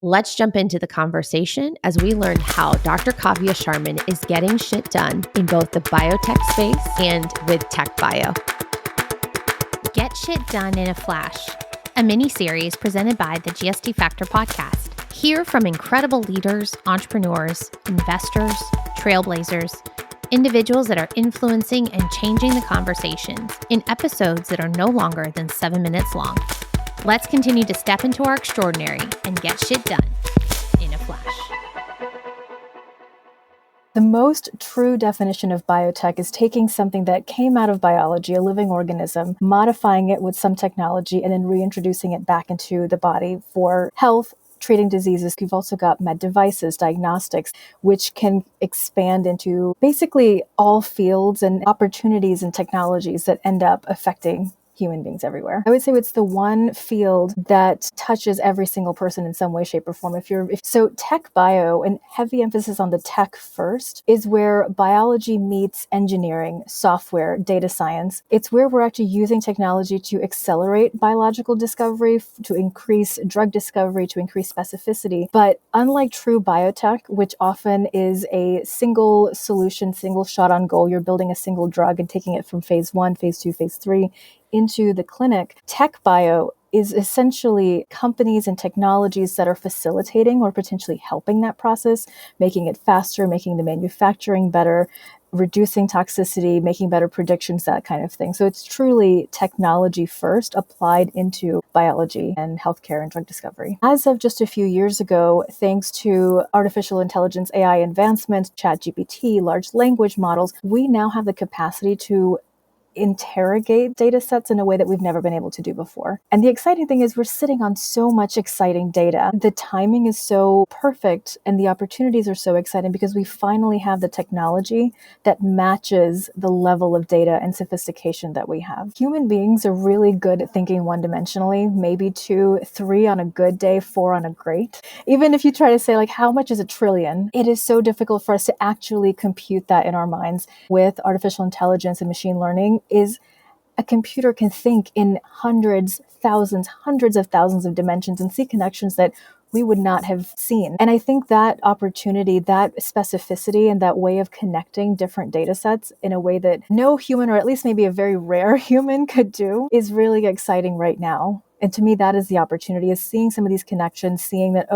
Let's jump into the conversation as we learn how Dr. Kavya Sharman is getting shit done in both the biotech space and with Techbio. Get Shit Done in a Flash, a mini-series presented by the GST Factor podcast. Hear from incredible leaders, entrepreneurs, investors, trailblazers, individuals that are influencing and changing the conversations in episodes that are no longer than 7 minutes long. Let's continue to step into our extraordinary and get shit done in a flash. The most true definition of biotech is taking something that came out of biology, a living organism, modifying it with some technology, and then reintroducing it back into the body for health, treating diseases. You've also got med devices, diagnostics, which can expand into basically all fields and opportunities and technologies that end up affecting human beings everywhere. I would say it's the one field that touches every single person in some way, shape, or form. So tech bio, and heavy emphasis on the tech first, is where biology meets engineering, software, data science. It's where we're actually using technology to accelerate biological discovery, to increase drug discovery, to increase specificity. But unlike true biotech, which often is a single solution, single shot on goal, you're building a single drug and taking it from phase 1, phase 2, phase 3, into the clinic, tech bio is essentially companies and technologies that are facilitating or potentially helping that process, making it faster, making the manufacturing better, reducing toxicity, making better predictions, that kind of thing. So it's truly technology first applied into biology and healthcare and drug discovery. As of just a few years ago, thanks to artificial intelligence, AI advancements, ChatGPT, large language models, we now have the capacity to interrogate data sets in a way that we've never been able to do before. And the exciting thing is we're sitting on so much exciting data. The timing is so perfect and the opportunities are so exciting because we finally have the technology that matches the level of data and sophistication that we have. Human beings are really good at thinking one-dimensionally, maybe 2, 3 on a good day, 4 on a great. Even if you try to say, like, how much is a trillion? It is so difficult for us to actually compute that in our minds. With artificial intelligence and machine learning, is a computer can think in hundreds of thousands of dimensions and see connections that we would not have seen. And I think that opportunity, that specificity, and that way of connecting different data sets in a way that no human, or at least maybe a very rare human, could do is really exciting right now. And to me, that is the opportunity, is seeing some of these connections, seeing that,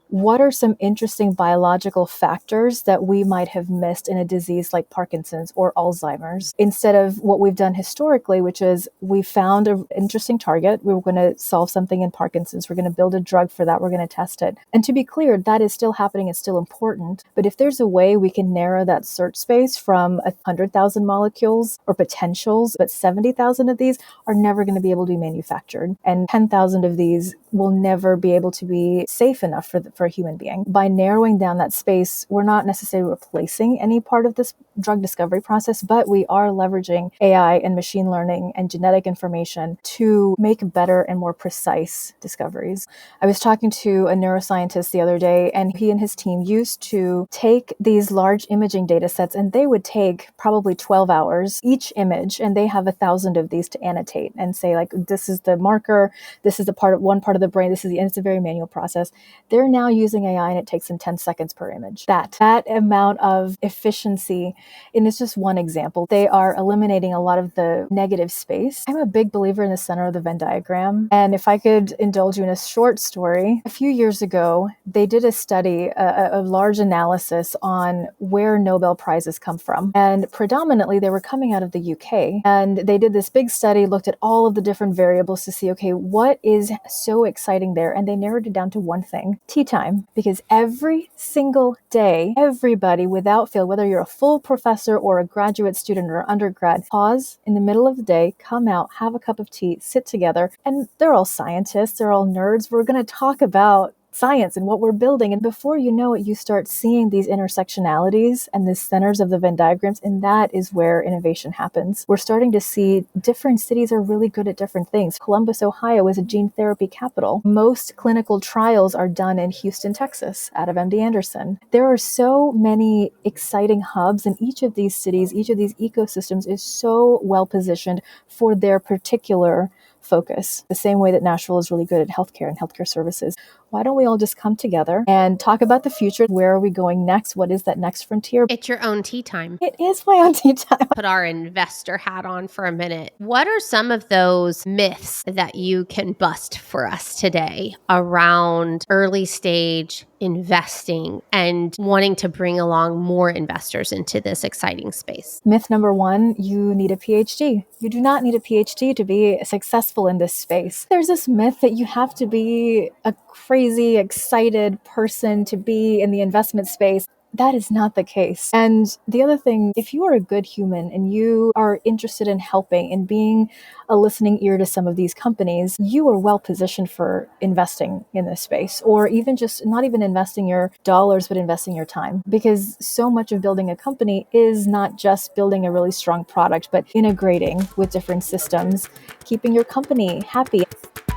what are some interesting biological factors that we might have missed in a disease like Parkinson's or Alzheimer's? Instead of what we've done historically, which is we found an interesting target. We were going to solve something in Parkinson's. We're going to build a drug for that. We're going to test it. And to be clear, that is still happening. It's still important. But if there's a way we can narrow that search space from 100,000 molecules or potentials, but 70,000 of these are never going to be able to be manufactured. And 10,000 of these will never be able to be safe enough for a human being. By narrowing down that space, we're not necessarily replacing any part of this drug discovery process, but we are leveraging AI and machine learning and genetic information to make better and more precise discoveries. I was talking to a neuroscientist the other day, and he and his team used to take these large imaging data sets, and they would take probably 12 hours each image, and they have 1,000 of these to annotate and say, like, this is the marker, this is one part of the brain, and it's a very manual process. They're now using AI, and it takes them 10 seconds per image. That amount of efficiency, and it's just one example. They are eliminating a lot of the negative space. I'm a big believer in the center of the Venn diagram. And if I could indulge you in a short story, a few years ago, they did a study, a large analysis on where Nobel Prizes come from. And predominantly, they were coming out of the UK. And they did this big study, looked at all of the different variables to see, okay, what is so exciting there? And they narrowed it down to one thing: tea time. Because every single day, everybody without fail, whether you're a full professor or a graduate student or undergrad, pause in the middle of the day, come out, have a cup of tea, sit together, and they're all scientists, they're all nerds. We're going to talk about science and what we're building. And before you know it, you start seeing these intersectionalities and the centers of the Venn diagrams, and that is where innovation happens. We're starting to see different cities are really good at different things. Columbus, Ohio is a gene therapy capital. Most clinical trials are done in Houston, Texas, out of MD Anderson. There are so many exciting hubs, and each of these cities, each of these ecosystems is so well positioned for their particular focus. The same way that Nashville is really good at healthcare and healthcare services. why don't we all just come together and talk about the future? Where are we going next? What is that next frontier? It's your own tea time. It is my own tea time. Put our investor hat on for a minute. What are some of those myths that you can bust for us today around early stage investing and wanting to bring along more investors into this exciting space? Myth number one, you need a PhD. You do not need a PhD to be successful in this space. There's this myth that you have to be a crazy, excited person to be in the investment space. That is not the case. And the other thing, if you are a good human and you are interested in helping and being a listening ear to some of these companies, you are well positioned for investing in this space, or even just not even investing your dollars, but investing your time. Because so much of building a company is not just building a really strong product, but integrating with different systems, keeping your company happy.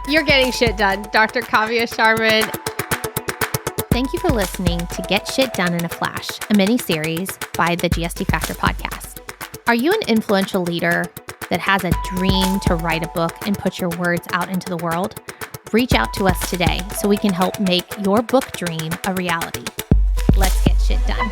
You're getting shit done. Dr. Kavya Sharman. Thank you for listening to Get Shit Done in a Flash, a mini-series by the GST Factor podcast. Are you an influential leader that has a dream to write a book and put your words out into the world? Reach out to us today so we can help make your book dream a reality. Let's get shit done.